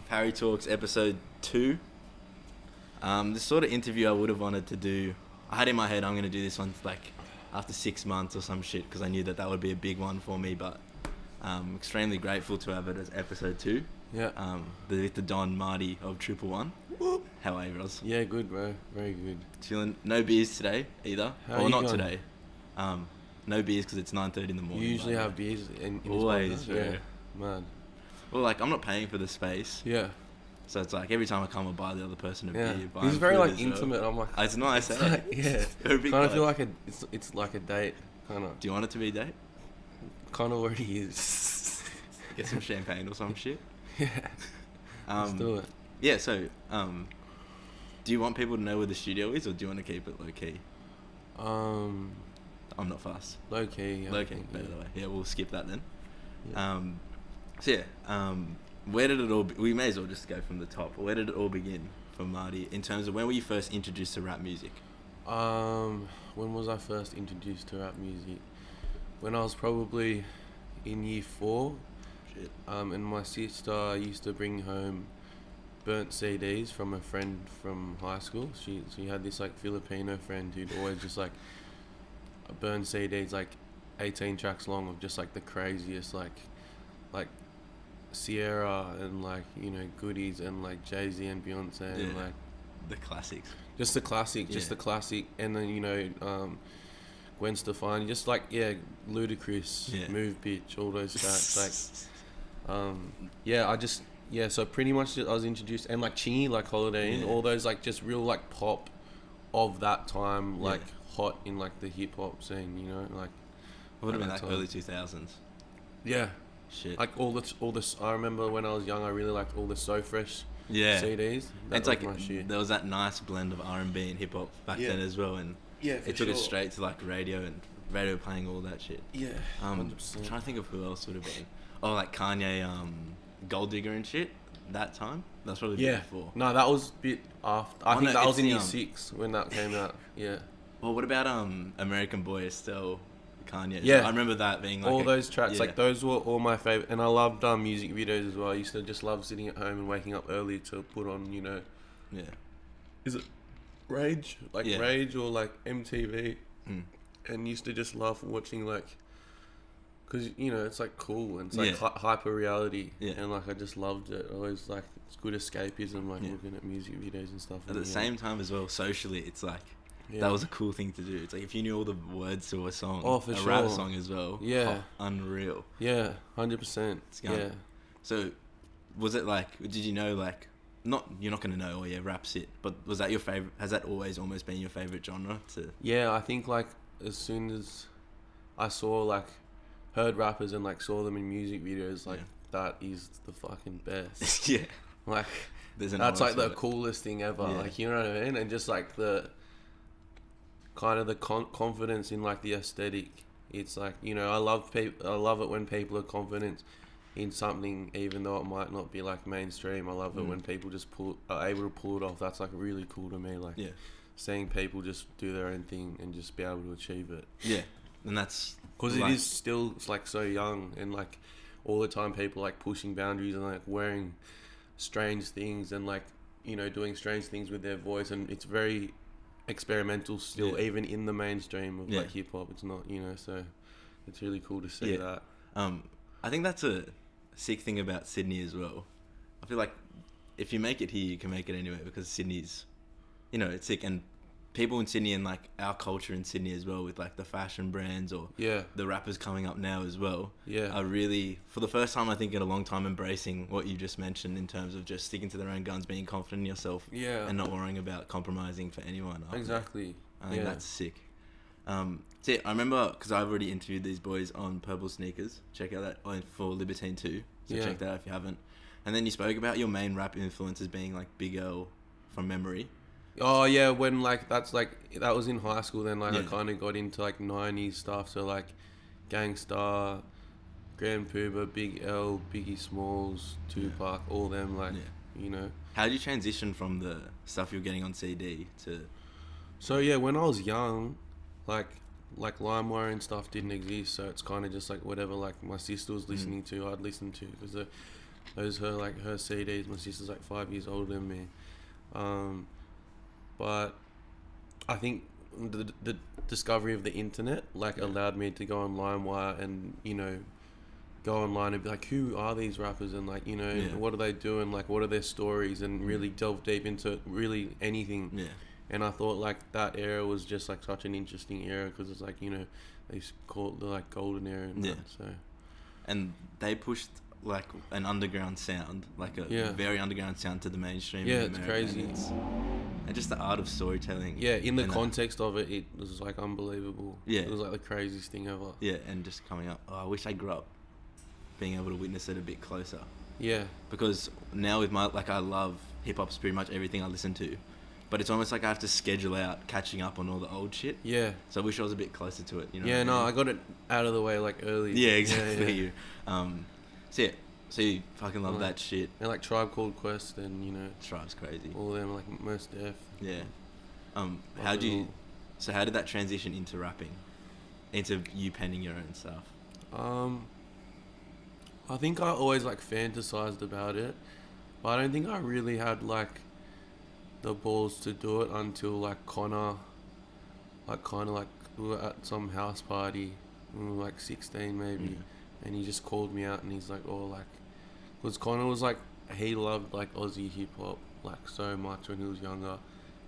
Parry Talks episode 2. This sort of interview I would have wanted to do. I had in my head I'm going to do this one like after 6 months or some shit because I knew that would be a big one for me. But I'm extremely grateful to have it as episode 2. Yeah. With the Don Marty of 111. How are you, Roz? Yeah, good, bro. Very good. Chilling. No beers today either. How are you going? Today. No beers because it's 9:30 in the morning. You usually have beers in always, this podcast? Yeah, man. Well, like I'm not paying for the space. Yeah. So it's like every time I come, I buy the other person a beer. He's very like intimate. I'm like, it's nice. It's eh? like, yeah. Kind of feel like it's like a date. Kind of. Do you want it to be a date? Kind of already is. Get some champagne or some shit. Yeah. Let's do it. Yeah. So, do you want people to know where the studio is, or do you want to keep it low key? I'm not fast. Low key. Low key. By the way. Yeah, we'll skip that then. Yeah. Where did it all? We may as well just go from the top. Where did it all begin for Marty in terms of when were you first introduced to rap music? When was I first introduced to rap music? When I was probably in year 4. Shit. And my sister used to bring home burnt CDs from a friend from high school. She had this like Filipino friend who'd always just like burn CDs like 18 tracks long of just like the craziest like Sierra and like, you know, Goodies and like Jay-Z and Beyonce and like the classics. Just the classic, and then, you know, Gwen Stefani, just like Ludacris, Move Bitch, all those tracks. Like, so pretty much I was introduced, and like Chingy, like Holiday Inn, all those like just real like pop of that time, like hot in like the hip hop scene, you know, like. What would have been like early 2000s? Yeah. Shit. Like all this. I remember when I was young, I really liked all the So Fresh CDs. It's like there was that nice blend of R&B and hip hop back then as well, and it took it straight to like radio playing all that shit. Yeah. 100%. I'm trying to think of who else would have been. Oh, like Kanye, Gold Digger and shit. That time. That's probably a bit before. No, that was a bit after. I think that was in year 6 when that came out. Yeah. Well, what about American Boy Estelle? Kanye. Yeah, I remember that being like all those tracks. Like those were all my favorite, and I loved music videos as well. I used to just love sitting at home and waking up early to put on, you know. Yeah. Is it Rage? Like Rage or like MTV, and used to just love watching like, cause you know it's like cool and it's like hyper reality, and like I just loved it. I always like it's good escapism, like looking at music videos and stuff. At the same time as well, socially, it's like. Yeah. That was a cool thing to do. It's like if you knew all the words to a song, rap song as well. Yeah, unreal. Yeah, 100%. Yeah. So, was it like? Did you know like? You're not gonna know. Rap's it. But was that your favorite? Has that always almost been your favorite genre? Yeah, I think like as soon as I heard rappers and like saw them in music videos, like that is the fucking best. Yeah. Like that's like the coolest thing ever. Yeah. Like you know what I mean? And just like the kind of the confidence in like the aesthetic. It's like, you know, I love it when people are confident in something, even though it might not be like mainstream. I love it when people just are able to pull it off. That's like really cool to me. Like seeing people just do their own thing and just be able to achieve it. Yeah, and that's because it is still like so young, and like all the time people like pushing boundaries and like wearing strange things and like, you know, doing strange things with their voice, and it's very experimental still, even in the mainstream of like hip hop. It's not, you know, so it's really cool to see that. I think that's a sick thing about Sydney as well. I feel like if you make it here, you can make it anywhere, because Sydney's, you know, it's sick, and people in Sydney and like our culture in Sydney as well, with like the fashion brands or the rappers coming up now as well, are really, for the first time I think in a long time, embracing what you just mentioned in terms of just sticking to their own guns, being confident in yourself, and not worrying about compromising for anyone. Exactly. I think that's sick. I remember, because I've already interviewed these boys on Purple Sneakers. Check out that for Libertine 2. So check that out if you haven't. And then you spoke about your main rap influences being like Big L from memory. Oh yeah, when like that was in high school. Then like I kind of got into like 90s stuff. So like Gangstar, Grand Puba, Big L, Biggie Smalls, Tupac, all them like you know. How did you transition from the stuff you're getting on CD to? So when I was young, like LimeWire and stuff didn't exist. So it's kind of just like whatever like my sister was listening to, I'd listen to, because Those her CDs. My sister's like 5 years older than me. But I think the discovery of the internet allowed me to go on LimeWire and go online and be like, who are these rappers, and what are they doing, what are their stories, and really delve deep into really anything. Yeah. And I thought that era was just such an interesting era, because it's they call it the golden era and that, so. And they pushed an underground sound, a very underground sound to the mainstream. Yeah, in it's America. crazy. And just the art of storytelling. Yeah, in the context of it, it was unbelievable. Yeah. It was the craziest thing ever. Yeah, and just coming up. Oh, I wish I grew up being able to witness it a bit closer. Yeah. Because now with my, I love hip-hop's pretty much everything I listen to. But it's almost I have to schedule out catching up on all the old shit. Yeah. So I wish I was a bit closer to it, Yeah, no, I got it out of the way early. Yeah, exactly. Yeah. So you fucking love that shit. And Tribe Called Quest and, Tribe's crazy. all of them, Most Def. Yeah. How did that transition into rapping? Into you penning your own stuff? I think I always fantasized about it, but I don't think I really had the balls to do it until Connor, we were at some house party when we were 16 maybe, and he just called me out and he's because Connor was he loved Aussie hip hop so much when he was younger,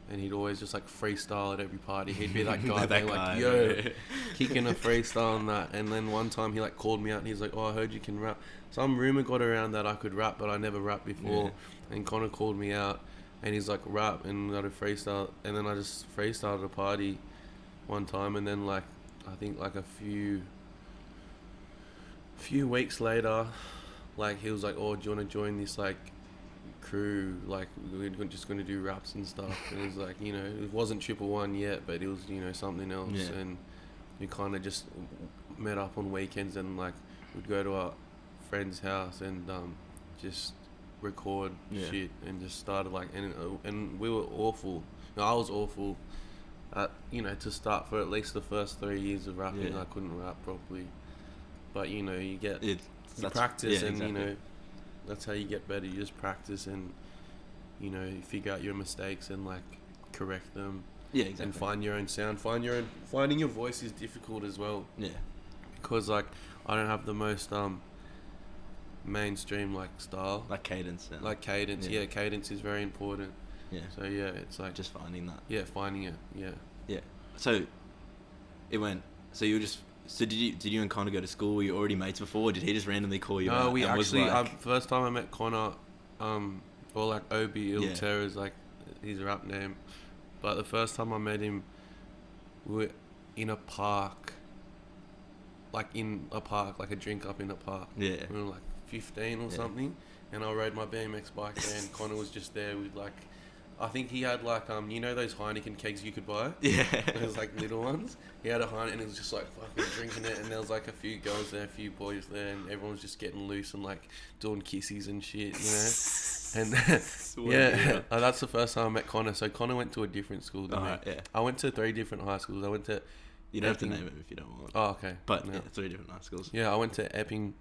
and he'd always just freestyle at every party. He'd be that guy being yo, kicking a freestyle and that. And then one time he called me out and he's oh, I heard you can rap. Some rumor got around that I could rap, but I never rapped before. Yeah. And Connor called me out and he's rap, and got a freestyle. And then I just freestyled at a party one time, and then I think a few weeks later, he was oh, do you want to join this crew, we're just going to do raps and stuff. And it was it wasn't 111 yet, but it was something else. Yeah. And we kind of just met up on weekends and we'd go to our friend's house and just record shit, and just started and we were awful. I was awful at to start. For at least the first 3 years of rapping, I couldn't rap properly, but you get you practice, and exactly. That's how you get better. You just practice and you figure out your mistakes and correct them. Yeah, exactly. And find your own sound. Finding your voice is difficult as well. Yeah. Because I don't have the most mainstream style. Cadence. Cadence. Yeah, cadence is very important. Yeah. So yeah, it's just finding that. Yeah, finding it. Yeah. Yeah. So it went. So you were just. So did you and Connor go to school? Were you already mates before? Or did he just randomly call you out? No, we actually. First time I met Connor, or Obi Il Terror is his rap name, but the first time I met him, we were in a park. A drink up in a park. Yeah. We were 15 or something, and I rode my BMX bike there, and Connor was just there with I think he had those Heineken kegs you could buy? Yeah. Those little ones. He had a Heineken and he was just fucking drinking it, and there was a few girls there, a few boys there, and everyone was just getting loose and doing kissies and shit, And that's the first time I met Connor. So Connor went to a different school than me. Yeah. I went to 3 different high schools. I went to You don't have to name it if you don't want. Oh, okay. But 3 different high schools. Yeah, I went to Epping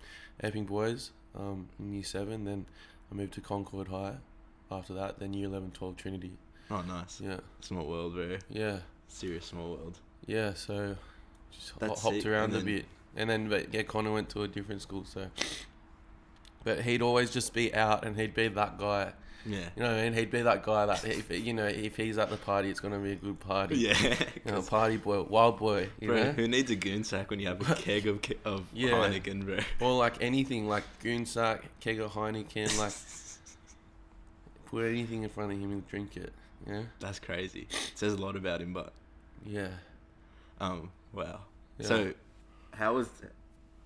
Boys in year 7, then I moved to Concord High after that, then year 11, 12 Trinity. Oh, nice. Yeah. Small world, bro. Yeah. Serious small world. Yeah, so just That's hopped sick. around a bit. And then, Connor went to a different school, so. But he'd always just be out, and he'd be that guy. Yeah. You know what I mean? He'd be that guy that, if he's at the party, it's going to be a good party. Yeah. Party boy, wild boy, you bro, know? who needs a goon sack when you have a keg of Heineken, bro? Or anything, goon sack, keg of Heineken, put anything in front of him and drink it. Yeah. That's crazy. It says a lot about him, but. Yeah. Wow. Yeah. So,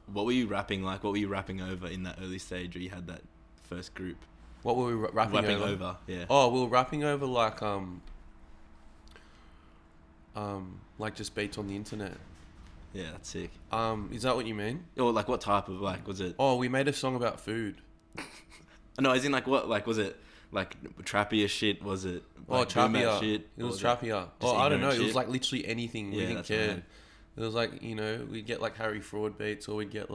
what were you rapping like? What were you rapping over in that early stage where you had that first group? What were we rapping over? Yeah. Oh, we were rapping over just beats on the internet. Yeah, that's sick. Is that what you mean? Or what type of was it? Oh, we made a song about food. No, as in what? Was it trappier shit? Was it? Trappier shit? It was trappier. I don't know. Shit? It was literally anything. We didn't care. It was we'd get Harry Fraud beats, or we'd get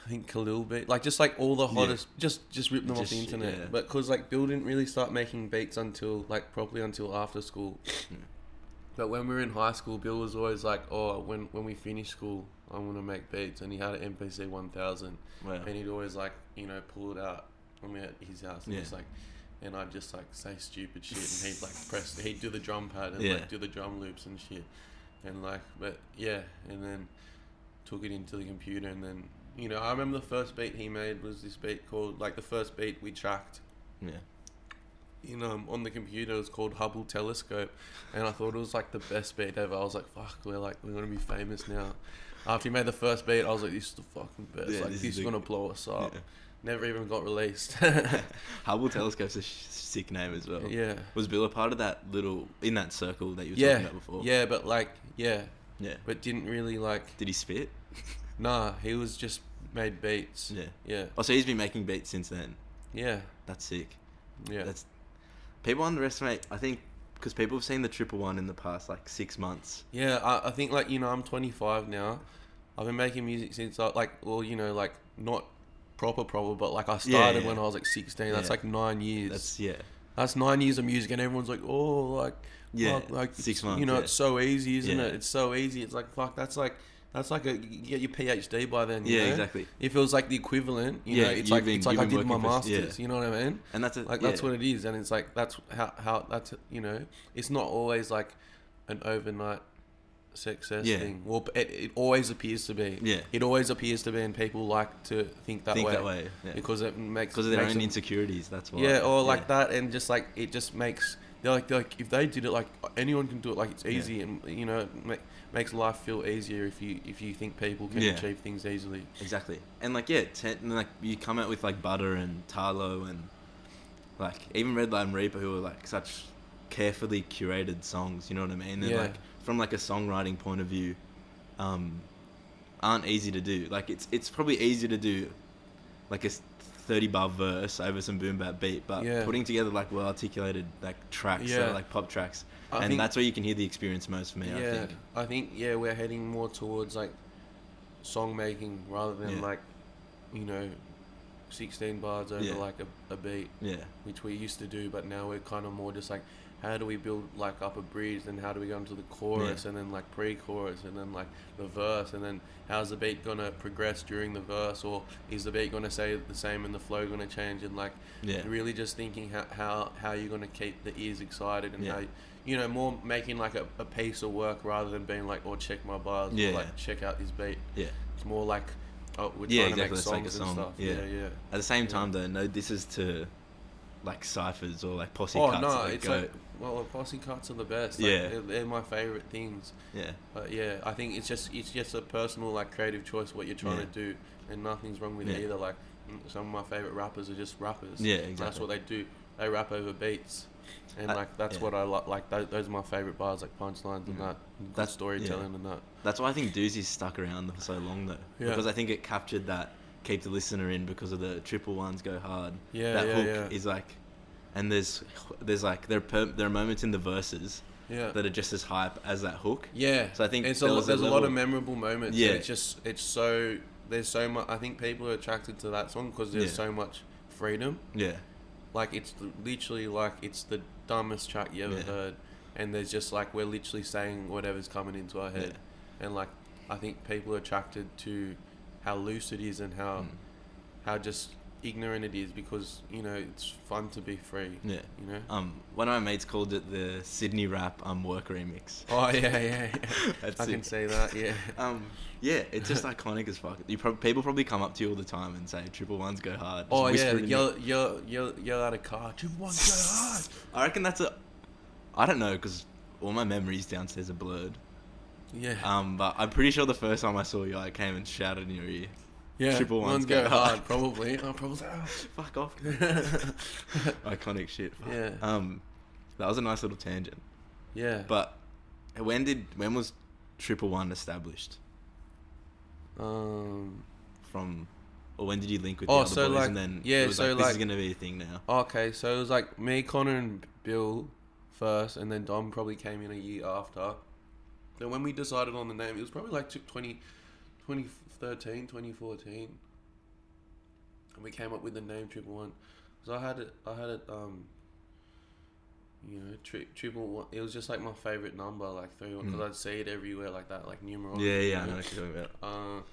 I think Khalil beat, like just like all the hottest, just rip them off the internet. Yeah. But because like Bill didn't really start making beats until like properly until after school. But when we were in high school, Bill was always like, oh, when we finish school, I'm gonna make beats, and he had an MPC 1000, Wow. and he'd always like pull it out when we were at his house, and he's like, and I'd just like say stupid shit, and he'd like he'd do the drum pad and like do the drum loops and shit, and like, but yeah, and then took it into the computer, and then I remember the first beat he made was this beat called, like, the first beat we tracked. Yeah. On the computer, it was called Hubble Telescope, and I thought it was like the best beat ever. I was like, fuck, we're gonna be famous now. After he made the first beat, I was like, this is the fucking best. Yeah, like, this is gonna blow us up. Yeah. Never even got released. Hubble Telescope's a sick name as well. Yeah. Was Bill a part of that in that circle that you were talking about before? Yeah, but like, yeah. But didn't really like... Did he spit? Nah, he was just made beats. Yeah. Oh, so he's been making beats since then? Yeah. That's sick. Yeah. People underestimate, I think, because people have seen the 111 in the past, like, 6 months. Yeah, I think, like, I'm 25 now. I've been making music since, like, not proper, but, like, I started when I was, like, 16. That's, like, 9 years. That's 9 years of music, and everyone's like, oh, like... fuck, like 6 months, it's so easy, isn't it? It's so easy. It's like, fuck, that's like you get your PhD by then. You know? Exactly. It feels like the equivalent. It's like I did my masters. You know what I mean? And that's that's what it is. And it's like that's how that's it's not always like an overnight success thing. Well, it always appears to be. Yeah. It always appears to be, and people like to think that way. Because it makes because of their own insecurities. That's why. Yeah, or like that, and just like it just makes. They're like if they did it, like anyone can do it. Like it's easy, and makes life feel easier if you think people can achieve things easily. Exactly, and like like you come out with like Butter and Tarlo and like even Red Light and Reaper, who are like such carefully curated songs. You know what I mean? And like from like a songwriting point of view, aren't easy to do. Like it's probably easier to do like a 30-bar verse over some boom bap beat, but putting together like well articulated like tracks that are like pop tracks, and that's where you can hear the experience most for me. I think we're heading more towards like song making rather than like 16 bars over like a beat, which we used to do, but now we're kind of more just like, how do we build like up a bridge, and how do we go into the chorus, and then like pre-chorus, and then like the verse, and then how's the beat gonna progress during the verse, or is the beat gonna stay the same and the flow gonna change, and like really just thinking how you're gonna keep the ears excited, and how more making like a piece of work rather than being like, oh, check my bars, or like check out this beat. It's more like, oh, we're trying to make songs and stuff. At the same time though, no, this is to like ciphers or like posse cuts. Oh no, it's like, well, posse cuts are the best. Like, they're my favorite things. But I think it's just a personal like creative choice what you're trying to do, and nothing's wrong with it either. Like some of my favorite rappers are just rappers. Exactly. That's what they do. They rap over beats, and like that's what I like. Like those are my favorite bars, like punchlines and that. That's storytelling and that. That's why I think Doozy's stuck around for so long though, because I think it captured that keep the listener in because of the 111s go hard. That hook is like, and there's like there are moments in the verses that are just as hype as that hook. So I think there's a lot of memorable moments. It's so there's so much. I think people are attracted to that song because there's so much freedom. Like it's literally like it's the dumbest track you ever heard, and there's just like we're literally saying whatever's coming into our head, and like I think people are attracted to how loose it is and how just ignorant it is, because it's fun to be free. One of my mates called it the Sydney rap work remix. Oh yeah. I can say that. It's just iconic as fuck. People probably come up to you all the time and say 111s go hard. Oh yeah, yell at a car, 111s go hard. I reckon I don't know, because all my memories downstairs are blurred. But I'm pretty sure the first time I saw you, I came and shouted in your ear. 111s go hard. Probably. I'll probably say, oh, fuck off. Iconic shit. Fuck. That was a nice little tangent. But when was 111 established? Or when did you link with the other boys, like, and then it was this is gonna be a thing now? Okay, so it was like me, Connor, and Bill first, and then Dom probably came in a year after. Then when we decided on the name, it was probably like 2013, 2014. and we came up with the name Triple One. So I had it, you know, triple one. It was just like my favorite number, like 3, because I'd see it everywhere like that, like numerology. Yeah, I know what you're talking about.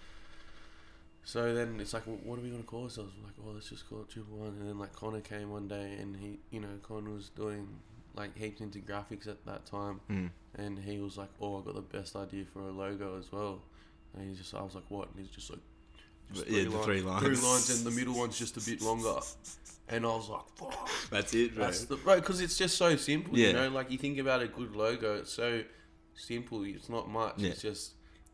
So then it's like, well, what are we gonna call ourselves? We're like, oh, let's just call it Triple One. And then like Connor came one day, and he, you know, Connor was doing like heaps into graphics at that time, and he was like, oh, I got the best idea for a logo as well. And I was like, what? And he's just like, three lines. 3 lines, and the middle one's just a bit longer. And I was like, fuck. That's it, bro. Right, because it's just so simple, you know? Like, you think about a good logo, it's so simple. It's not much. Yeah.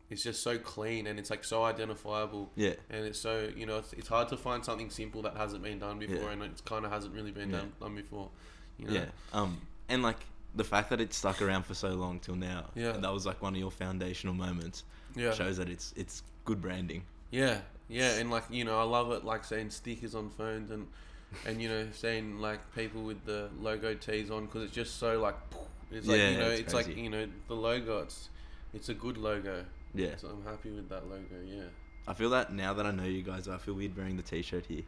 It's just so clean, and it's, like, so identifiable. Yeah. And it's so, you know, it's hard to find something simple that hasn't been done before, and it kind of hasn't really been done before, you know? Yeah. And, like, the fact that it stuck around for so long till now, and that was, like, one of your foundational moments, shows that it's good branding. Yeah. Yeah, and, like, you know, I love it, like, seeing stickers on phones and you know, seeing like people with the logo tees on, because it's just so like, it's like, you know, it's crazy. Like, you know, the logo, it's a good logo. Yeah, so I'm happy with that logo. Yeah, I feel that now that I know you guys, I feel weird wearing the t-shirt here.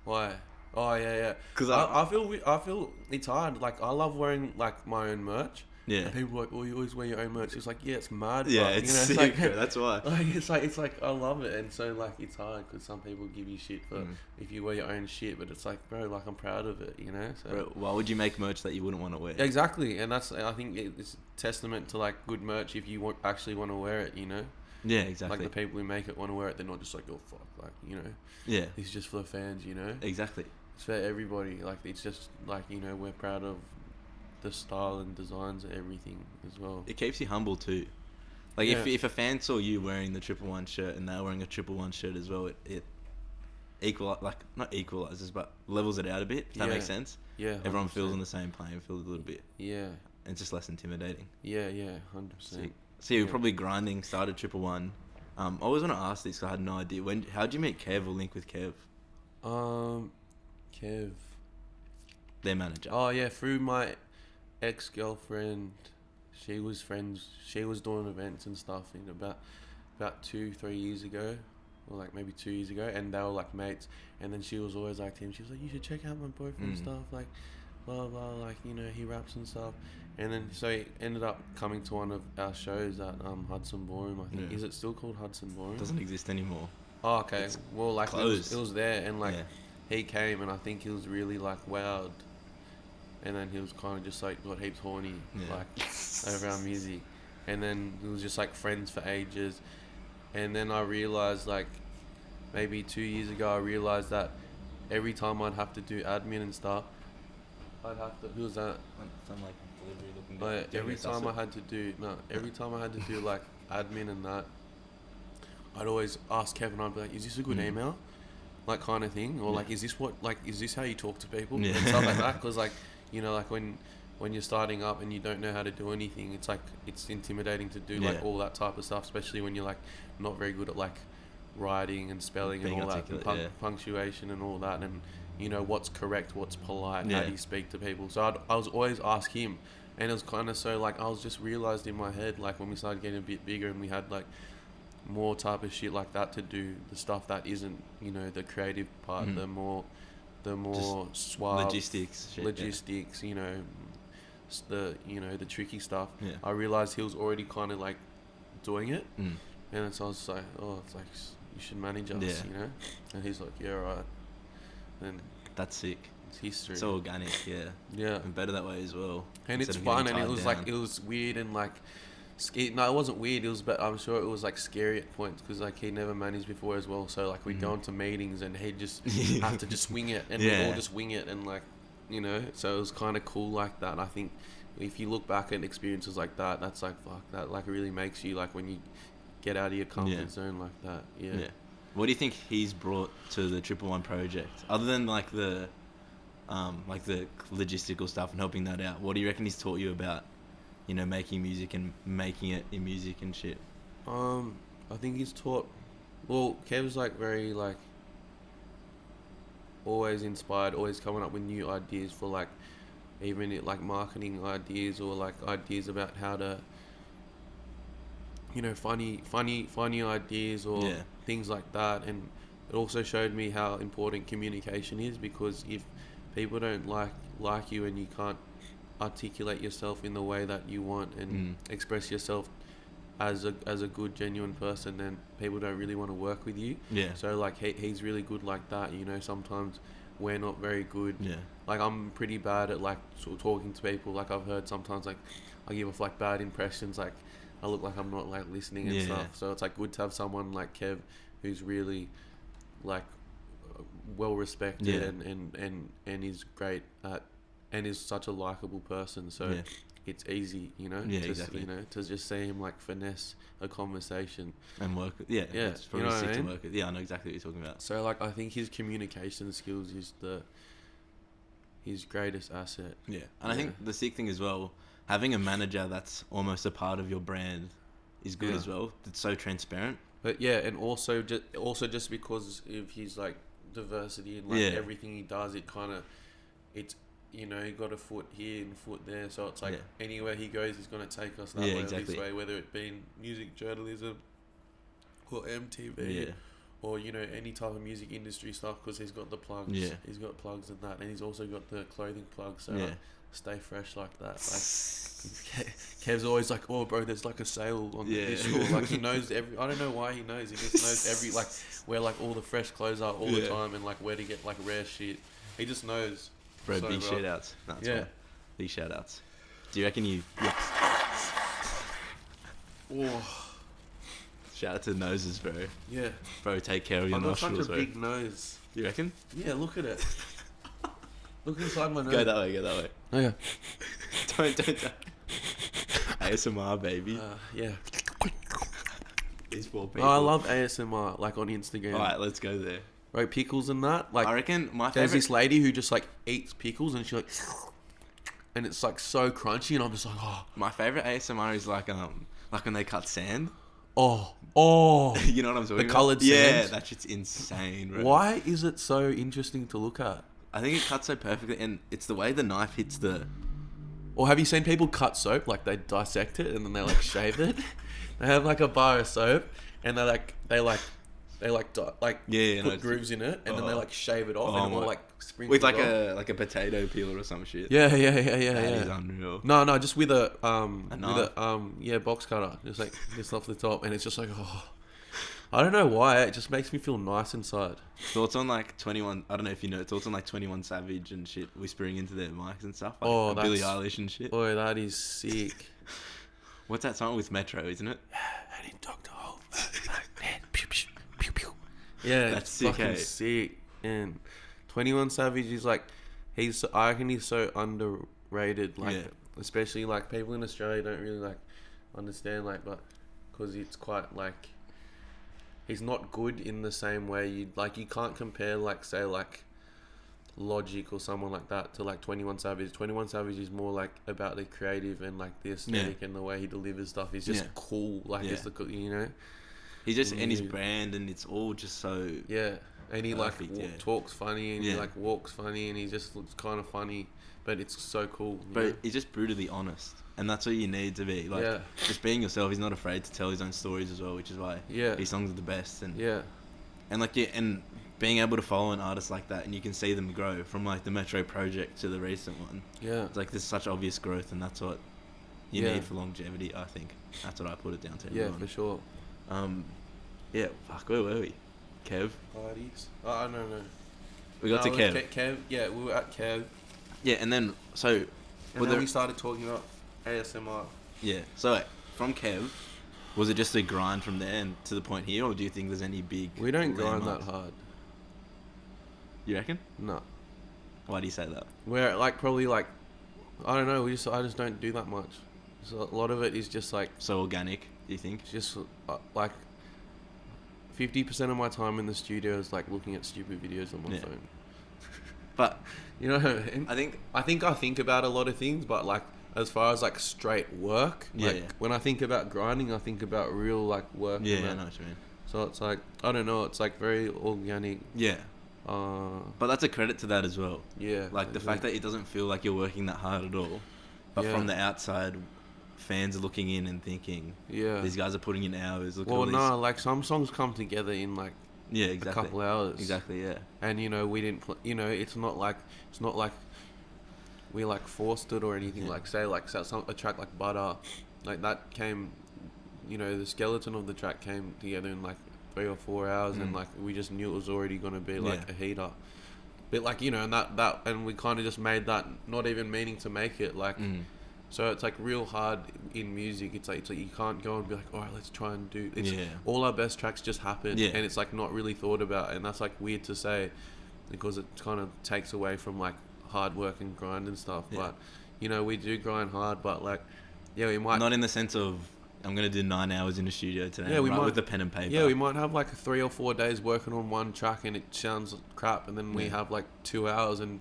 Why? Oh yeah. Because I feel it's hard. Like, I love wearing like my own merch. Yeah. And people are like, oh, you always wear your own merch. It's like, yeah, it's mad. Yeah, but, it's you know, sick. Like, that's why. Like, it's like I love it, and so like it's hard because some people give you shit for if you wear your own shit, but it's like, bro, like I'm proud of it, you know. So bro, why would you make merch that you wouldn't want to wear? Exactly, and I think it's testament to like good merch if you actually want to wear it, you know. Yeah, exactly. Like the people who make it want to wear it, they're not just like, oh fuck, like, you know. Yeah. It's just for the fans, you know. Exactly. It's for everybody. Like, it's just like, you know, we're proud of the style and designs and everything as well. It keeps you humble too. Like, if a fan saw you wearing the Triple One shirt and they're wearing a Triple One shirt as well, it not equalizes, but levels it out a bit, if that makes sense. Yeah. 100%. Everyone feels on the same plane field a little bit. Yeah. And it's just less intimidating. Yeah, 100%. So you were probably grinding, started Triple One. I always want to ask this because I had no idea. How'd you meet Kev or link with Kev? Kev. Their manager. Oh yeah, through my ex-girlfriend. She was doing events and stuff in about 2-3 years ago, or like maybe 2 years ago, and they were like mates. And then she was always like to him, she was like, you should check out my boyfriend and stuff, like blah blah, like, you know, he raps and stuff. And then so he ended up coming to one of our shows at Hudson Ballroom, I think. Is it still called Hudson Ballroom? It doesn't exist anymore. Oh, okay. Well, like it was there, and like he came, and I think he was really like wowed. And then he was kind of just like got heaps horny, like over our music. And then it was just like friends for ages. And then I realized, like maybe 2 years ago, I realized that every time I'd have to do admin and stuff, I'd have to. Who was that? Some like delivery looking. But every time I had to do like admin and that, I'd always ask Kevin. I'd be like, "Is this a good email?" Like, kind of thing, or like, is this how you talk to people and stuff like that? Because like, you know, like when you're starting up and you don't know how to do anything, it's like it's intimidating to do like all that type of stuff, especially when you're like not very good at like writing and spelling and all that, and punctuation and all that, and you know what's correct, what's polite, how do you speak to people. So I was always ask him, and it was kind of so like I was just realized in my head, like when we started getting a bit bigger and we had like more type of shit like that to do, the stuff that isn't, you know, the creative part, the more suave logistics, you know, the tricky stuff. I realized he was already kind of like doing it, and so I was like, oh, it's like, you should manage us, you know. And he's like, yeah, right. And that's sick. It's history. It's organic, and better that way as well. And it's fun, and it was like, it was weird and like, no, it wasn't weird. It was, but I'm sure it was like scary at points because like he never managed before as well. So like we'd go into meetings and he'd just have to just wing it, and we'd all just wing it, and like, you know. So it was kind of cool like that. I think if you look back at experiences like that, that's like fuck, that like really makes you like when you get out of your comfort zone like that. Yeah. What do you think he's brought to the Triple One project, other than like the logistical stuff and helping that out? What do you reckon he's taught you about, you know, making music and making it in music and shit? I think he's taught. Well, Kev's like very like always inspired, always coming up with new ideas for like even like marketing ideas or like ideas about how to, you know, funny ideas or things like that. And it also showed me how important communication is, because if people don't like you and you can't articulate yourself in the way that you want and express yourself as a good, genuine person, then people don't really want to work with you. Yeah. So like he's really good like that. You know, sometimes we're not very good. Yeah. Like I'm pretty bad at like sort of talking to people. Like I've heard sometimes like I give off like bad impressions. Like I look like I'm not like listening and stuff. So it's like good to have someone like Kev who's really like well respected and is great at, and is such a likable person. So it's easy, you know, exactly. You know, to just see him like finesse a conversation and work. It's probably you know sick what I to mean? work with. Yeah, I know exactly what you're talking about. So like I think his communication skills is his greatest asset. Yeah, and I think the sick thing as well, having a manager that's almost a part of your brand is good as well. It's so transparent. But yeah, and also just because of his like diversity and like everything he does, it kind of, it's, you know, he got a foot here and foot there, so it's like anywhere he goes, he's gonna take us that way or this way, whether it be in music journalism or MTV or, you know, any type of music industry stuff, because he's got the plugs. He's got plugs and that, and he's also got the clothing plugs. So like, stay fresh like that. Like Kev's always like, oh bro, there's like a sale on this store. Like he knows I don't know why he knows. He just knows like where like all the fresh clothes are all the time, and like where to get like rare shit. He just knows. Bro, big shout outs. Big shout outs. Do you reckon you... Shout out to the noses, bro. Yeah. Bro, take care of your nostrils, bro. I've got such a big nose. You reckon? Yeah, look at it. Look inside my nose. Go that way. Oh, yeah. Don't. ASMR, baby. Yeah. These poor people. Oh, I love ASMR, like on Instagram. Alright, let's go there. Right, pickles and that. Like, I reckon my there's favorite... this lady who just like eats pickles and she like... And it's like so crunchy, and I'm just like, oh. My favorite ASMR is like when they cut sand. Oh. You know what I'm talking about? The coloured sand? Yeah, that shit's insane, bro. Why is it so interesting to look at? I think it cuts so perfectly, and it's the way the knife hits the... Or have you seen people cut soap? Like they dissect it and then they like shave it. They have like a bar of soap and they put grooves in it and then they like shave it off and it all like sprinkles with like a potato peeler or some shit. Yeah. That is unreal. No, just with a knife? Box cutter, just like this off the top, and it's just like, oh, I don't know why, it just makes me feel nice inside. Thoughts on like 21? I don't know if you know. Thoughts on like 21 Savage and shit whispering into their mics and stuff. Like Billie Eilish and shit. Boy, that is sick. What's that song with Metro? Isn't it? I didn't talk to all. Pew pew pew. Yeah, that's sick, fucking sick. And 21 Savage is like, I reckon he's so underrated. Like, especially like people in Australia don't really like understand, like, but because it's quite like, he's not good in the same way you can't compare like, say, like Logic or someone like that to like 21 Savage. 21 Savage is more like about the creative and like the aesthetic and the way he delivers stuff. He's just cool, like it's the, you know. He just and his brand, and it's all just so and he perfect, talks funny, and he like walks funny, and he just looks kind of funny, but it's so cool. But he's just brutally honest, and that's what you need to be. Like just being yourself. He's not afraid to tell his own stories as well, which is why his songs are the best. And and like and being able to follow an artist like that, and you can see them grow from like the Metro project to the recent one. It's like there's such obvious growth, and that's what you need for longevity. I think that's what I put it down to. For sure. Fuck, where were we? Kev? Parties? Oh, no. We got to Kev. Kev, we were at Kev. Yeah, and then, so... And then we started talking about ASMR. Yeah, so from Kev, was it just a grind from there and to the point here, or do you think there's any big... We don't grind that hard. You reckon? No. Why do you say that? We're like, probably like... I don't know, I just don't do that much. So a lot of it is just like... So organic, do you think? Just like... 50% of my time in the studio is like looking at stupid videos on my phone. But you know what I mean? I think about a lot of things, but like as far as like straight work, when I think about grinding, I think about real like work. Yeah, I know what you mean. So it's like, I don't know, it's like very organic. Yeah. But that's a credit to that as well. Yeah. Like the fact that it doesn't feel like you're working that hard at all. But from the outside, fans are looking in and thinking, these guys are putting in hours. Look at all these... like some songs come together in like Yeah, a exactly. couple hours. Exactly, yeah. And we didn't. It's not like we like forced it or anything. Yeah. Like say a track like Butter, like that came. The skeleton of the track came together in like 3 or 4 hours, and like we just knew it was already gonna be like a heater. But like and and we kind of just made that, not even meaning to make it like. So it's like real hard in music. It's like you can't go and be like, all right, let's try and do. All our best tracks just happen, and it's like not really thought about, and that's like weird to say, because it kind of takes away from like hard work and grind and stuff. But we do grind hard, but like we might not in the sense of I'm gonna do 9 hours in the studio today. Yeah, we might with a pen and paper. Yeah, we might have like 3 or 4 days working on one track, and it sounds crap, and then we have like 2 hours and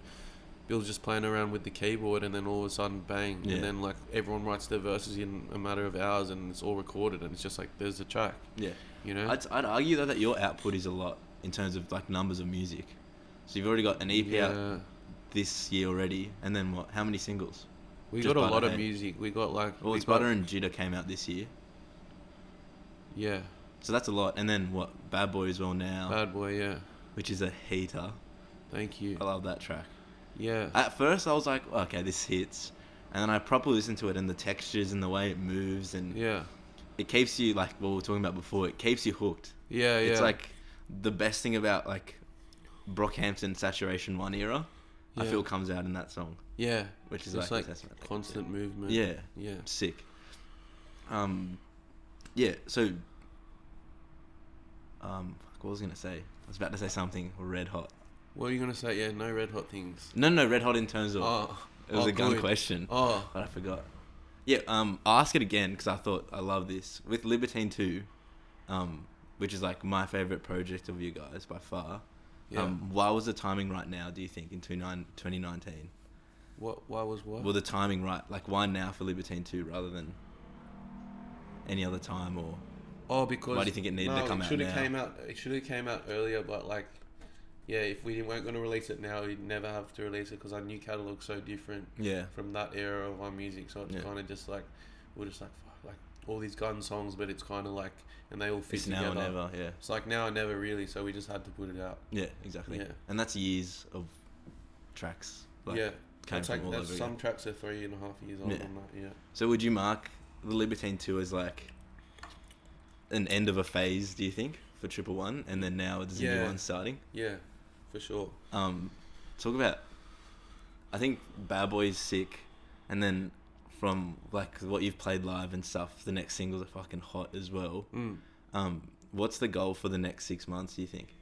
Bill's just playing around with the keyboard, and then all of a sudden, bang. And then, like, everyone writes their verses in a matter of hours, and it's all recorded, and it's just like, there's the track. Yeah. I'd argue, though, that your output is a lot in terms of, like, numbers of music. So you've already got an EP out this year already, and then what? How many singles? We got a lot of music. We got, like... Well, it's Butter and Jitter came out this year. Yeah. So that's a lot. And then, what? Bad Boy as well now. Bad Boy, yeah. Which is a heater. Thank you. I love that track. Yeah. At first, I was like, okay, this hits. And then I properly listened to it, and the textures and the way it moves, and it keeps you, like what we were talking about before, it keeps you hooked. Yeah, It's like the best thing about, like, Brockhampton Saturation 1 era, I feel comes out in that song. Yeah. Which is like constant movement. Yeah. Yeah. Sick. Yeah, so... what was I going to say? I was about to say something red hot. What are you going to say? Yeah, no red hot things. No, red hot in terms of... it was a gun good. question. But I forgot. Yeah, I'll ask it again because I thought I love this. With Libertine 2, which is like my favourite project of you guys by far, why was the timing right now, do you think, in 2019? Why was what? Well, the timing right. Like, why now for Libertine 2 rather than any other time? Or because... why do you think it needed to come out now? It should have came out earlier, but like... Yeah, if we weren't going to release it now, we'd never have to release it because our new catalogue's so different from that era of our music. So it's kind of just like, we're just like, fuck, like all these gun songs, but it's kind of like, and they all fit together. Now or never, yeah. It's like now or never really, so we just had to put it out. Yeah, exactly. Yeah. And that's years of tracks. Like, some tracks are 3.5 years old on that, So would you mark the Libertine 2 as like an end of a phase, do you think, for Triple One, and then now it's a new one starting? Yeah. For sure. Talk about, I think Bad Boy is sick, and then from like what you've played live and stuff, the next singles are fucking hot as well. What's the goal for the next 6 months, do you think?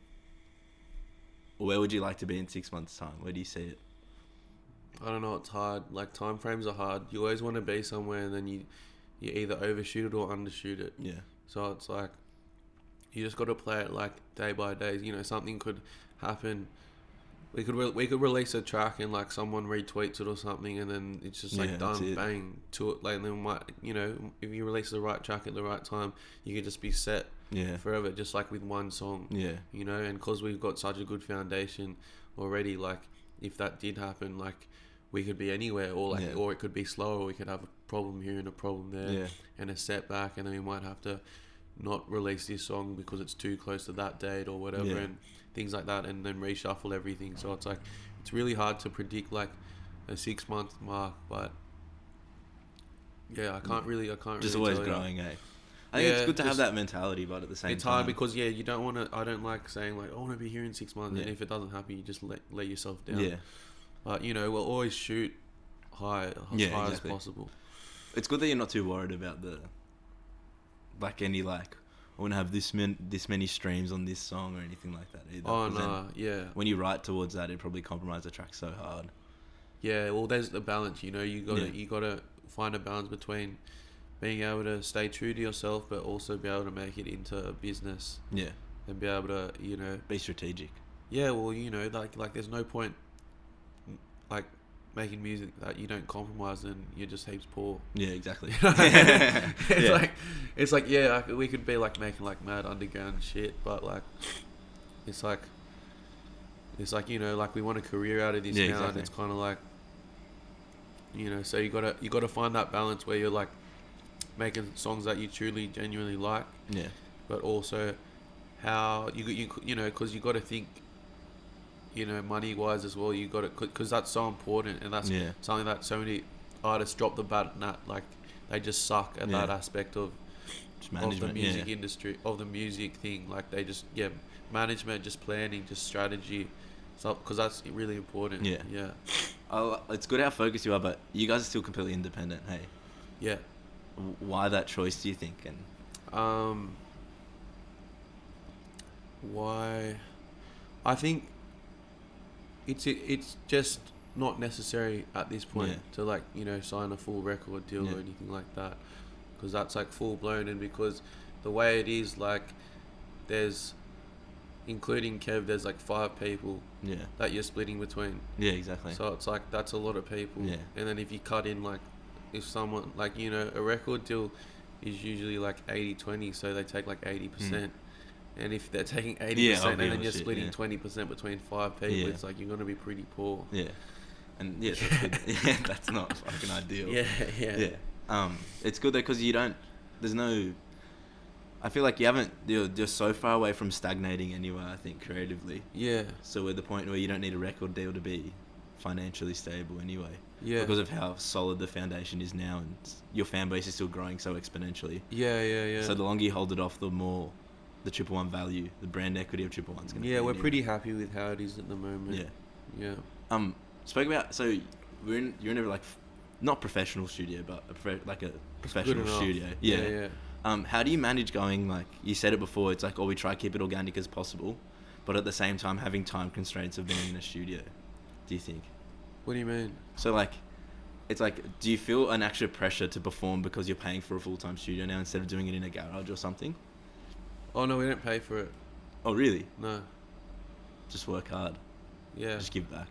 Or where would you like to be in 6 months' time? Where do you see it? I don't know, it's hard. Like, time frames are hard. You always want to be somewhere, and then you either overshoot it or undershoot it. Yeah. So it's like, you just got to play it like day by day. Something could happen. We could release a track and like someone retweets it or something, and then it's just like done, bang to it. Like, and then might if you release the right track at the right time, you could just be set forever, just like with one song. Yeah, and because we've got such a good foundation already, like if that did happen, like we could be anywhere, or like or it could be slower. Or we could have a problem here and a problem there, and a setback, and then we might have to not release this song because it's too close to that date or whatever, and things like that, and then reshuffle everything. So it's like, it's really hard to predict like a 6 month mark, but I can't really just always growing. I think it's good to have that mentality, but at the same time it's hard because you don't want to. I don't like saying like, I want to be here in 6 months, and if it doesn't happen, you just let yourself down. But we'll always shoot high as possible. It's good that you're not too worried about any I want to have this many streams on this song or anything like that either. Oh no, when you write towards that, it probably compromise the track so hard. Yeah, well, there's the balance. You gotta find a balance between being able to stay true to yourself, but also be able to make it into a business. Yeah, and be able to be strategic. Yeah, well, like there's no point like making music that you don't compromise, and you're just heaps poor. Yeah, exactly. It's like we could be like making like mad underground shit, but like it's like like we want a career out of this now. Exactly. And it's kind of like so you gotta find that balance where you're like making songs that you truly genuinely like, but also how you know, because you got to think, you know, money wise as well. You got to, because that's so important, and that's Yeah. something that so many artists drop the bat at. Like they just suck at that aspect of Just the management. music industry, of the music thing. Like they just management, just planning, just strategy. So because that's really important. Yeah. Yeah. It's good how focused you are, but you guys are still completely independent. Hey, Yeah. why that choice? Do you think? And Why? I think it's just not necessary at this point Yeah. to, like, you know, sign a full record deal or anything like that, because that's like full blown, and because the way it is, like, there's, including Kev, there's like 5 people that you're splitting between. Yeah, exactly. So it's like that's a lot of people. Yeah. And then if you cut in, like, if someone, like, you know, a record deal is usually like 80-20, so they take like 80%. And if they're taking 80% and then you're splitting 20% between 5 people, it's like you're gonna be pretty poor. Yeah. And that's good. Yeah, that's not fucking ideal. Yeah. It's good though, because there's no, I feel like you're just so far away from stagnating anyway, I think, creatively. Yeah. So we're at the point where you don't need a record deal to be financially stable anyway. Yeah. Because of how solid the foundation is now, and your fan base is still growing so exponentially. Yeah. So the longer you hold it off, the more the Triple One value, the brand equity of Triple One's going to be. Yeah, we're pretty happy with how it is at the moment. Yeah. Spoke about, so you're in a, like, not professional studio, but a professional studio. Yeah. How do you manage going, like, you said it before, it's like, we try to keep it organic as possible, but at the same time having time constraints of being in a studio, do you think? What do you mean? So, like, it's like, do you feel an extra pressure to perform because you're paying for a full-time studio now instead of doing it in a garage or something? Oh, no, we don't pay for it. Oh, really? No. Just work hard. Yeah. Just give back.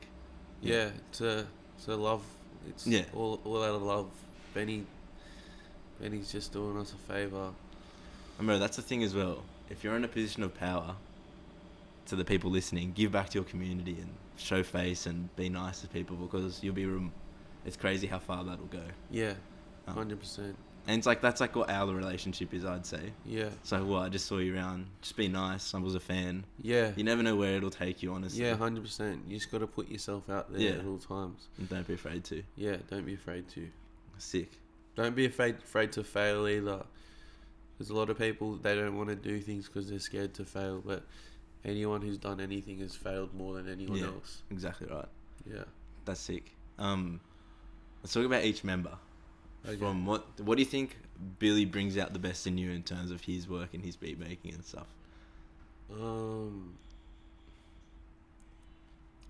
Yeah, to love. It's all out of love. Benny's just doing us a favour. Remember, that's the thing as well. If you're in a position of power, to the people listening, give back to your community and show face and be nice to people, because you'll be... it's crazy how far that'll go. Yeah, 100%. And it's like, that's like what our relationship is, I'd say. Yeah. So, I just saw you around. Just be nice. I was a fan. Yeah. You never know where it'll take you, honestly. Yeah, 100%. You just got to put yourself out there at all times. And don't be afraid to. Yeah, don't be afraid to. Sick. Don't be afraid to fail either. There's a lot of people, they don't want to do things because they're scared to fail. But anyone who's done anything has failed more than anyone else. Exactly right. Yeah. That's sick. Let's talk about each member. Okay. From what do you think Billy brings out the best in you in terms of his work and his beat making and stuff?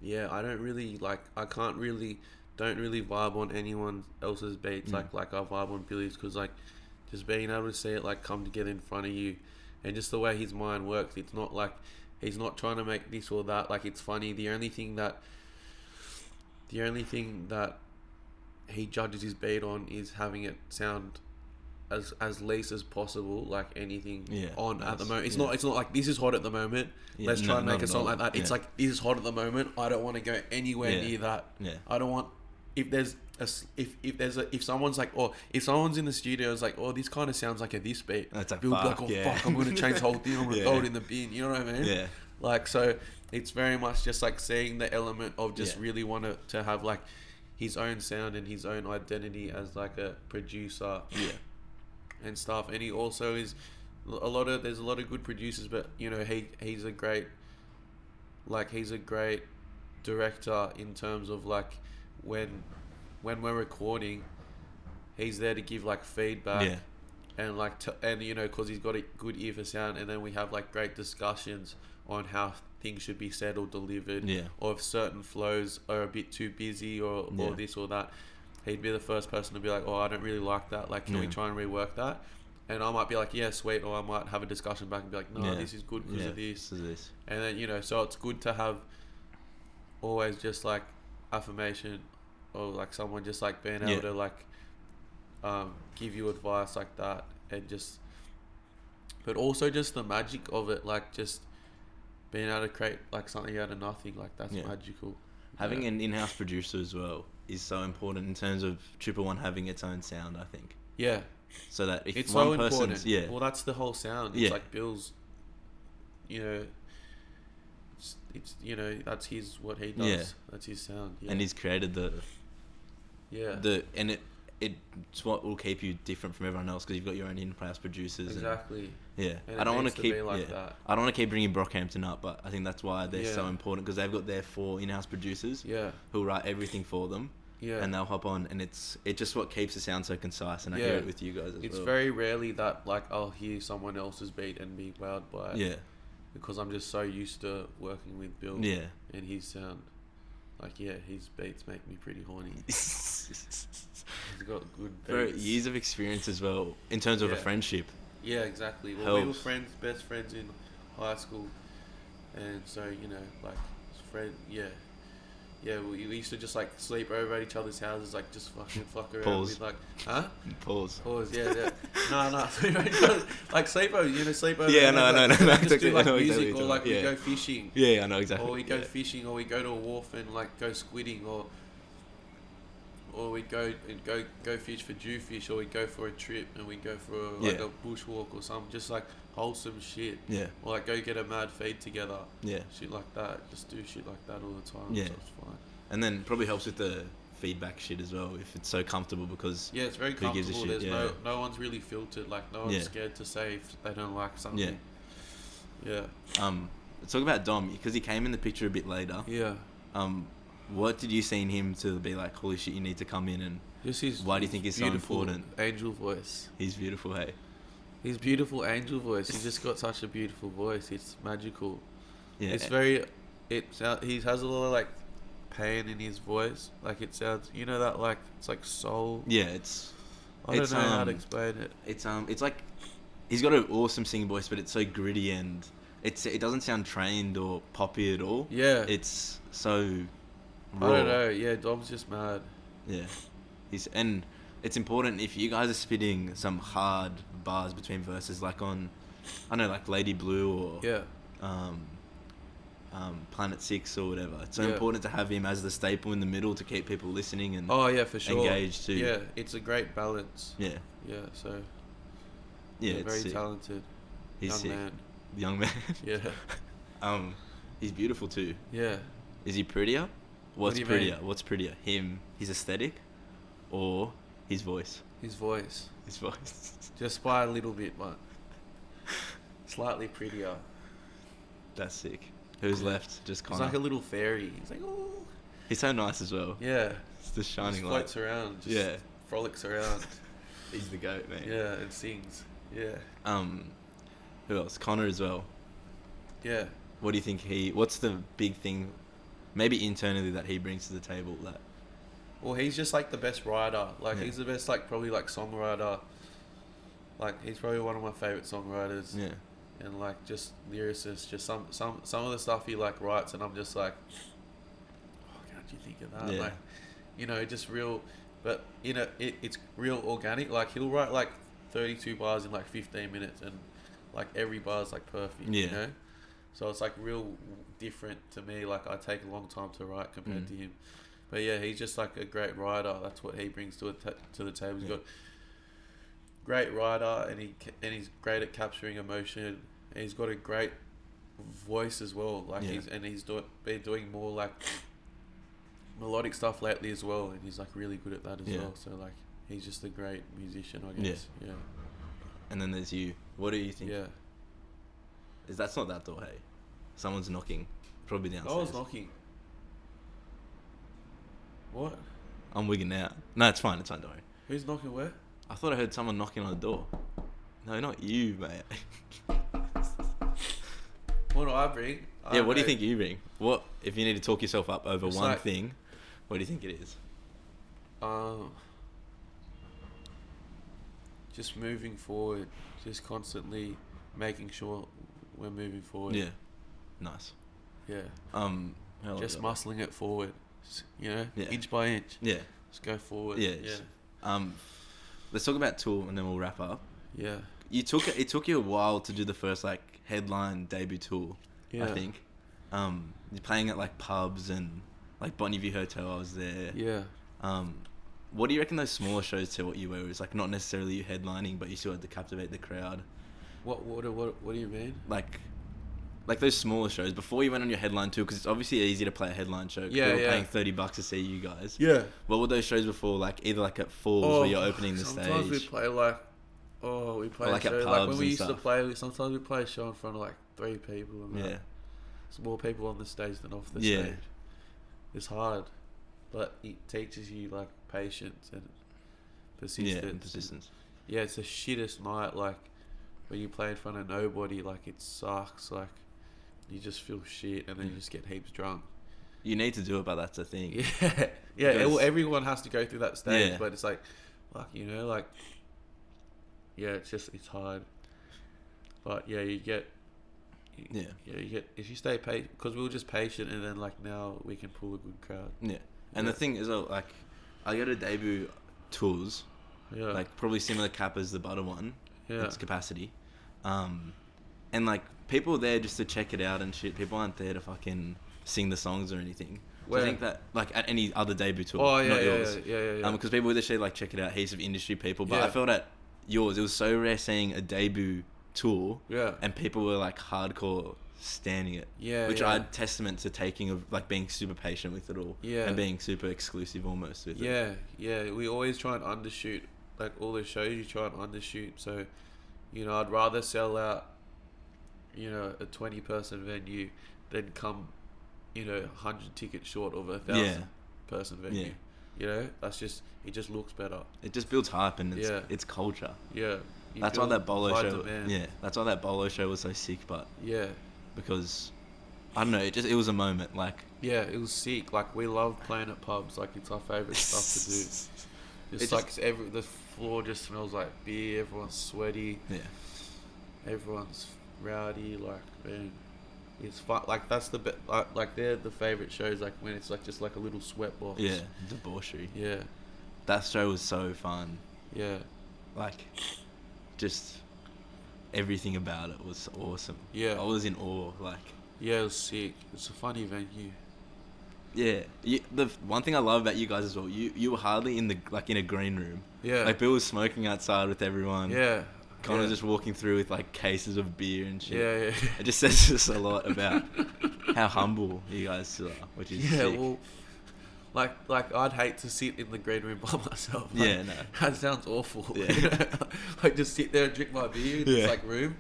Yeah, I don't really don't really vibe on anyone else's beats like I vibe on Billy's, because, like, just being able to see it, like, come together in front of you, and just the way his mind works, it's not like he's not trying to make this or that, like, it's funny. The only thing that he judges his beat on is having it sound as least as possible, like anything at the moment. It's not like this is hot at the moment. Let's try and make a song like that. It's like, this is hot at the moment. I don't want to go anywhere near that. Yeah. I don't want, if someone's like, if someone's in the studio is like, this kind of sounds like a this beat. That's like, fuck, I'm gonna change the whole thing. I'm gonna throw it in the bin. You know what I mean? Yeah. Like, so it's very much just like seeing the element of just really want to have, like, his own sound and his own identity as, like, a producer. Yeah. And stuff. And he also is there's a lot of good producers, but, you know, he's a great director in terms of, like, when we're recording, he's there to give, like, feedback. And, like, and, you know, because he's got a good ear for sound, and then we have, like, great discussions on how things should be said or delivered, or if certain flows are a bit too busy or this or that. He'd be the first person to be like, I don't really like that. Like, can we try and rework that? And I might be like, yeah, sweet. Or I might have a discussion back and be like, no, this is good because of this. And then, you know, so it's good to have always just, like, affirmation, or, like, someone just, like, being able to, like, give you advice like that, and just, but also just the magic of it, like, just being able to create, like, something out of nothing, like, that's magical. Having an in-house producer as well is so important in terms of Triple One having its own sound, I think. Yeah. So that if it's one so person's... important. Well, that's the whole sound. It's like Bill's you know, it's you know, that's what he does. Yeah. That's his sound. Yeah. And he's created yeah. it's what will keep you different from everyone else because you've got your own in-house producers. Exactly. And, yeah. And I don't want to to keep be like that. I don't want to keep bringing Brockhampton up, but I think that's why they're Yeah. so important because they've got their 4 in-house producers Yeah. who write everything for them. Yeah. And they'll hop on, and it's just what keeps the sound so concise. And I Yeah. hear it with you guys as well. It's very rarely that like I'll hear someone else's beat and be wowed by it. Yeah. Because I'm just so used to working with Bill. Yeah. And his sound. Like, yeah, his beats make me pretty horny. He's got good For beats. years of experience as well, in terms of a Yeah. friendship. Yeah, exactly. Well, we were Helps. best friends in high school. And so, you know, like, Yeah, we used to just, like, sleep over at each other's houses, like, just fucking fuck around Pause. with, like, huh? Pause. Yeah. No. Sleep over each other. Like, sleep over. Yeah, no. Just Exactly. do, like, I know music, exactly or, what like, you're we talking go fishing. Yeah, I know exactly. Or we go fishing, or we go to a wharf and, like, go squidding, or we go fish for jewfish, or we go for a trip and we go for like a bushwalk or something, just like wholesome shit. Yeah. Or like go get a mad feed together. Yeah. Shit like that. Just do shit like that all the time. Yeah. So it's fine. And then probably helps with the feedback shit as well if it's so comfortable because Yeah, it's very who gives a comfortable. shit? There's no one's really filtered. Like no one's Yeah. scared to say if they don't like something. Yeah. Let's talk about Dom because he came in the picture a bit later. Yeah. What did you see in him to be like, holy shit, you need to come in and Just his why do you think he's so beautiful important? angel voice. He's beautiful, hey. His beautiful angel voice. He's just got such a beautiful voice. It's magical. Yeah. It's very. He has a lot of like pain in his voice. Like it sounds. You know that like it's like soul. Yeah, it's. I don't know how to explain it. It's like he's got an awesome singing voice, but it's so gritty and it doesn't sound trained or poppy at all. Yeah. It's so raw. I don't know. Yeah, Dom's just mad. Yeah. And it's important if you guys are spitting some hard bars between verses, like on, I don't know, like Lady Blue or Yeah. Planet 6 or whatever. It's so Yeah. important to have him as the staple in the middle to keep people listening and Oh yeah, for sure. engaged too. Yeah, it's a great balance. Yeah. Yeah. So. Yeah, He's it's very sick. talented. He's Young sick. man. Young man. Yeah. He's beautiful too. Yeah. Is he prettier? What's do you prettier? mean? What's prettier? Him, his aesthetic, or his voice? His voice. His voice. Just by a little bit, but slightly prettier. That's sick. Who's left? Just He's Connor. like a little fairy. He's like, oh. He's so nice as well. Yeah. It's the Just shining light. floats around. Just Yeah. frolics around. He's the goat, man. Yeah, and sings. Yeah. Who else? Connor as well. Yeah. What do you think what's the big thing, maybe internally, that he brings to the table that... Well, he's just like the best writer. Like, Yeah. he's the best, like, probably, like, songwriter. Like, he's probably one of my favorite songwriters. Yeah. And, like, just lyricist. Just some of the stuff he, like, writes, and I'm just like, oh, can't you think of that? Yeah. Like, you know, just real... But, you know, it's real organic. Like, he'll write, like, 32 bars in, like, 15 minutes, and, like, every bar's, like, perfect, Yeah. you know? So it's, like, real different to me. Like, I take a long time to write compared to him. But, yeah, he's just, like, a great writer. That's what he brings to the table. He's got great writer, and he's great at capturing emotion. And he's got a great voice as well. Like, he's been doing more, like, melodic stuff lately as well, and he's like really good at that as well. So like he's just a great musician, I guess. Yeah. And then there's you. What do you think? Yeah. That's not that door, hey. Someone's knocking. Probably downstairs. I was knocking. What? I'm wigging out. No, it's fine, don't worry. Who's knocking where? I thought I heard someone knocking on the door. No, not you, mate. What do I bring? Yeah, what do you think you bring? What if you need to talk yourself up over It's one like- thing? What do you think it is? Just moving forward, just constantly making sure we're moving forward. Yeah, nice. Yeah. Just Muscling it forward, you know, Yeah. inch by inch. Yeah, Just go forward. yeah. Yeah. Let's talk about tour and then we'll wrap up. Yeah. It took you a while to do the first like headline debut tour. Yeah. I think. You're playing at like pubs and like Bonnie View Hotel. I was there. Yeah. What do you reckon those smaller shows to what you were? It's like not necessarily you headlining, but you still had to captivate the crowd. What do you mean? Like, like those smaller shows before you went on your headline tour, because it's obviously easy to play a headline show. Yeah, we were paying $30 to see you guys. Yeah. What were those shows before? Like either like at Falls where you're opening the sometimes stage. we play like, we play like a at show pubs like when we and used to stuff. play. Sometimes we play a show in front of like 3 people. And Yeah. there's more people on the stage than off the Yeah. stage. It's hard, but it teaches you like patience and persistence. Yeah, and persistence. Yeah, it's the shittest night. Like when you play in front of nobody, like it sucks. Like you just feel shit, and then you just get heaps drunk. You need to do it, but that's the thing. Yeah, yeah. Because- Everyone has to go through that stage, Yeah. but it's like, fuck, you know, like, yeah, it's hard. But yeah, you get if you stay patient, because we were just patient, and then like now we can pull a good crowd. Yeah, and the thing is, like, I go to debut tours, Yeah, like probably similar cap as the Butter one. yeah, Its capacity, and like people are there just to check it out and shit. People aren't there to fucking sing the songs or anything. So Where? I think that like at any other debut tour, Oh yeah, not yeah, yours. yeah. Because people would actually like check it out, heaps of industry people. But Yeah. I felt at yours, it was so rare seeing a debut tour, Yeah. and people were like hardcore standing it. Yeah, which yeah. I'd testament to taking of like being super patient with it all. Yeah. And being super exclusive almost with it. Yeah, yeah. We always try and undershoot. Like all the shows, you try and undershoot. So, you know, I'd rather sell out, you know, a 20-person venue than come, you know, 100 tickets short of a 1,000-person venue. Yeah. You know, that's just, it just looks better. It just builds hype and it's, Yeah. it's culture. Yeah. You That's why build that Bolo high show. demand. Yeah, that's why that Bolo show was so sick. But Yeah. because I don't know, it was a moment. Like Yeah, it was sick. Like we love playing at pubs. Like it's our favorite stuff to do. It's like the floor just smells like beer. Everyone's sweaty. Yeah, Everyone's rowdy. Like man, it's fun. Like that's the best. Like they're the favorite shows. Like when it's like just like a little sweat box. yeah, debauchery. Yeah. That show was so fun. Yeah. Like, just everything about it was awesome. Yeah. I was in awe. Like, Yeah, it was sick. It's a funny venue. yeah. The one thing I love about you guys as well, you were hardly in in a green room. Yeah. Like Bill was smoking outside with everyone. Yeah. Connor yeah. just walking through with like cases of beer and shit. Yeah, yeah. It just says just a lot about how humble you guys still are, which is Yeah, sick. well, like I'd hate to sit in the green room by myself. Like, Yeah, no. That sounds awful. Yeah. Like just sit there and drink my beer in Yeah. this like room.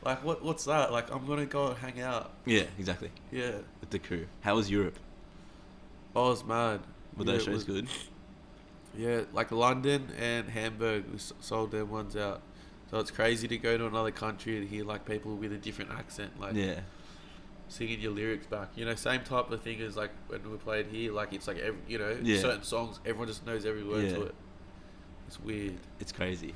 Like what's that? Like I'm gonna go and hang out. Yeah, exactly. Yeah. With the crew. How was Europe? I was mad. Were Yeah, those it shows was- good? Yeah, like London and Hamburg, we sold them ones out. So it's crazy to go to another country and hear like people with a different accent, like Yeah. singing your lyrics back. You know, same type of thing as like when we played here. Like it's like Yeah. certain songs, everyone just knows every word Yeah. to it. It's weird. It's crazy.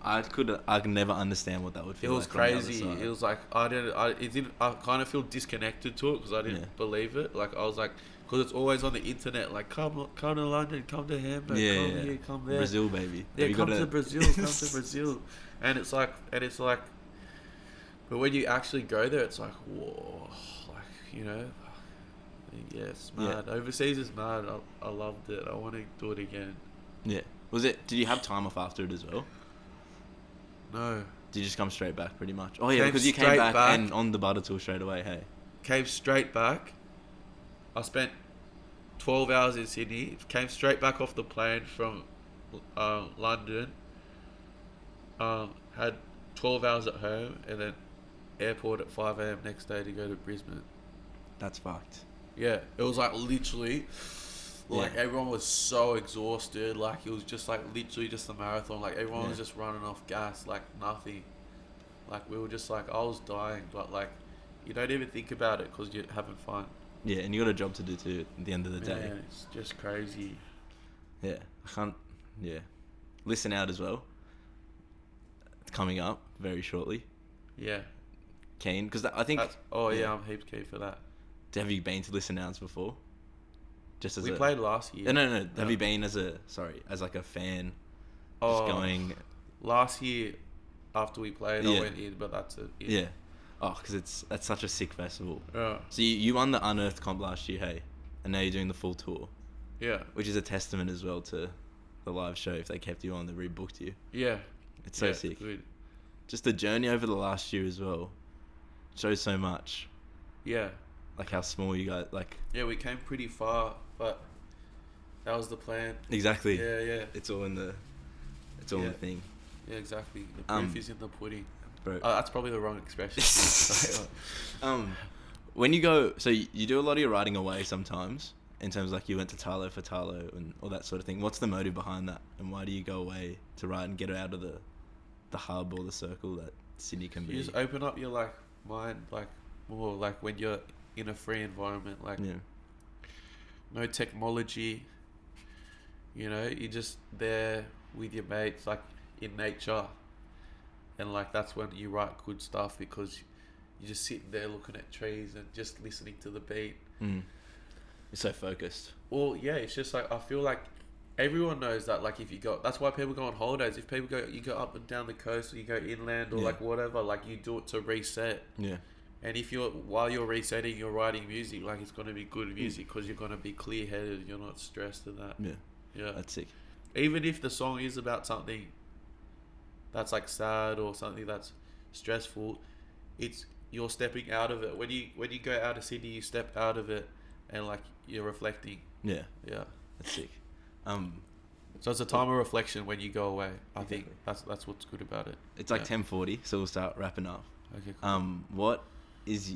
I could never understand what that would It feel was like on the other crazy. side. It was like I kind of feel disconnected to it because I didn't believe it. Like I was like, because it's always on the internet. Like come to London, come to Hamburg, Yeah, come yeah. here, come there. Brazil, baby. Yeah, Have you come got to a- Brazil, come to Brazil. And it's like, but when you actually go there, it's like, whoa, like, you know, yeah, it's mad. Overseas is mad. I loved it. I want to do it again. Yeah. Did you have time off after it as well? No. Did you just come straight back pretty much? Oh yeah, Came because you came straight back, back. and on the butter tour straight away, hey. Came straight back. I spent 12 hours in Sydney. Came straight back off the plane from London. Had 12 hours at home and then airport at 5 a.m. next day to go to Brisbane. That's fucked. Yeah, it was like literally, like Yeah. everyone was so exhausted. Like it was just like literally just a marathon. Like everyone was Yeah. just running off gas, like nothing. Like we were just like, I was dying, but like you don't even think about it because you're having fun. Yeah, and you got a job to do too at the end of the day. Man, it's just crazy. Yeah, I can't. Yeah, listen out as well. It's coming up very shortly. Yeah. Keen, because I think. Yeah, I'm heaps keen for that. Have you been to listen outs before? Just as We a, played last year. No. Have you been as like a fan? Just going. Last year, after we played, Yeah. I went in, but that's it. Yeah. Oh, because that's such a sick festival. Yeah. So you won the Unearthed comp last year, hey, and now you're doing the full tour, Yeah. which is a testament as well to the live show. If they kept you on, they rebooked you. Yeah. It's so Yeah, sick. Good. Just the journey over the last year as well. shows so much. Yeah. Like how small you guys like. Yeah, we came pretty far, but that was the plan. Exactly. Yeah. It's all in the thing. Yeah, exactly. The proof is in the pudding. Bro. That's probably the wrong expression. When you go, so you do a lot of your writing away sometimes, in terms of like you went to Tarlo for Tarlo and all that sort of thing. What's the motive behind that, and why do you go away to write and get out of the hub or the circle that Sydney can be? You just open up your like mind, like more like when you're in a free environment, like no technology. You know, you're just there with your mates, like in nature, and like that's when you write good stuff, because you just sit there looking at trees and just listening to the beat. You're so focused. Well, yeah, it's just like I feel like everyone knows that. Like if you go, that's why people go on holidays. If people go, you go up and down the coast, or you go inland, or like whatever. Like you do it to reset. Yeah. And if while you're resetting, you're writing music, like it's gonna be good music, because you're gonna be clear headed. You're not stressed to that. Yeah. Yeah. That's sick. Even if the song is about something that's like sad or something that's stressful, you're stepping out of it. When you go out of Sydney, you step out of it and like you're reflecting. Yeah. Yeah. That's sick. So it's a time of reflection when you go away. I think that's what's good about it. It's like 10:40, so we'll start wrapping up. Okay. Cool. What is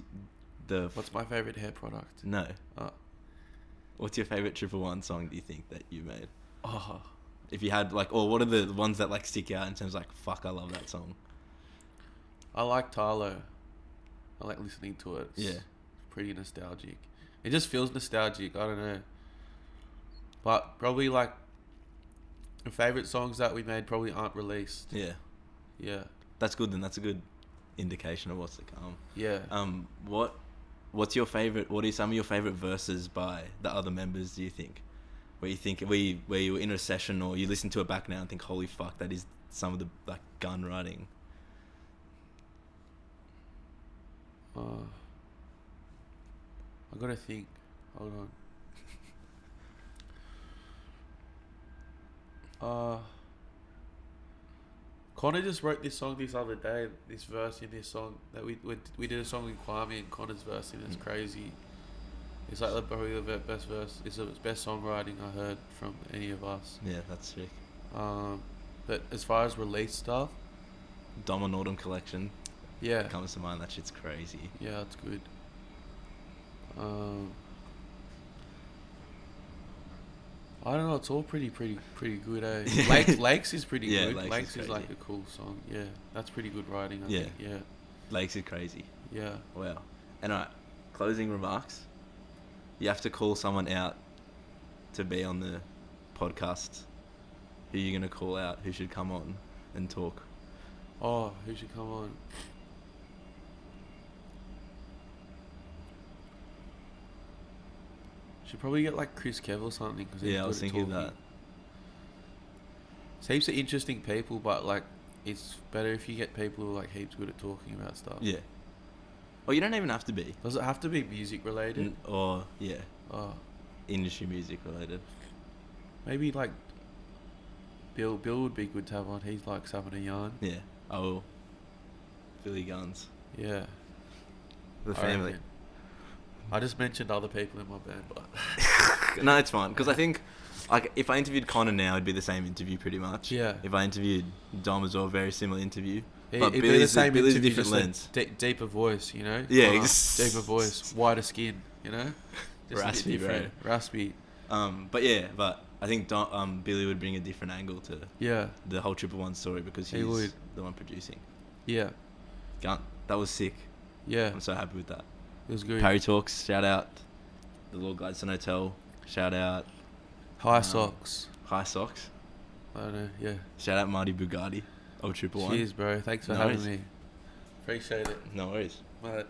what's my favorite hair product? No. What's your favorite 111 song, do you think, that you made? Oh. If you had like, or what are the ones that like stick out in terms of like, fuck, I love that song? I like Tarlo. I like listening to it. It's pretty nostalgic. It just feels nostalgic. I don't know. But probably like the favorite songs that we made probably aren't released. Yeah. Yeah. That's good then. That's a good indication of what's to come. Yeah. What's your favorite? What are some of your favorite verses by the other members, do you think? Where you think where you were in a session or you listen to it back now and think, holy fuck, that is some of the like gun writing. I gotta think. Hold on. Connor just wrote this song this other day. This verse in this song that we did a song with Kwame, and Connor's verse in it's crazy. It's like probably the best verse. It's the best songwriting I heard from any of us. Yeah, that's sick. But as far as release stuff, Dom and Autumn collection. Yeah, comes to mind. That shit's crazy. Yeah, it's good. I don't know. It's all pretty good, eh? Lakes is pretty good. Lakes is like a cool song. Yeah, that's pretty good writing. I think. Yeah. Lakes is crazy. Yeah. Wow. And alright, closing remarks. You have to call someone out to be on the podcast. Who are you gonna call out? Who should come on and talk? Oh, who should come on? Should probably get like Chris Kev or something. Cause I was thinking that. It's heaps of interesting people, but like it's better if you get people who are like heaps good at talking about stuff. Yeah. Well, you don't even have to be. Does it have to be music related? Industry music related. Maybe like Bill would be good to have on. He's like having a yarn. Yeah. Oh. Billy Guns. Yeah. The family. I just mentioned other people in my band, but no, it's fine because I think, like, if I interviewed Connor now, it'd be the same interview pretty much. Yeah. If I interviewed Dom as well, very similar interview. But it'd be the same Billy's interview, different lens. Deeper voice, you know. Yeah. Deeper voice, whiter skin, you know. Just raspy, bro. Raspy. But I think Billy would bring a different angle to the whole 111 story because he's the one producing. Yeah. That was sick. Yeah. I'm so happy with that. It was good. Parry Talks, shout out. The Lord Gladstone Hotel, shout out. High Socks. High Socks. I don't know, yeah. Shout out Marty Bugatti. 111. Cheers, bro. Thanks for having me. Appreciate it. No worries. Mate.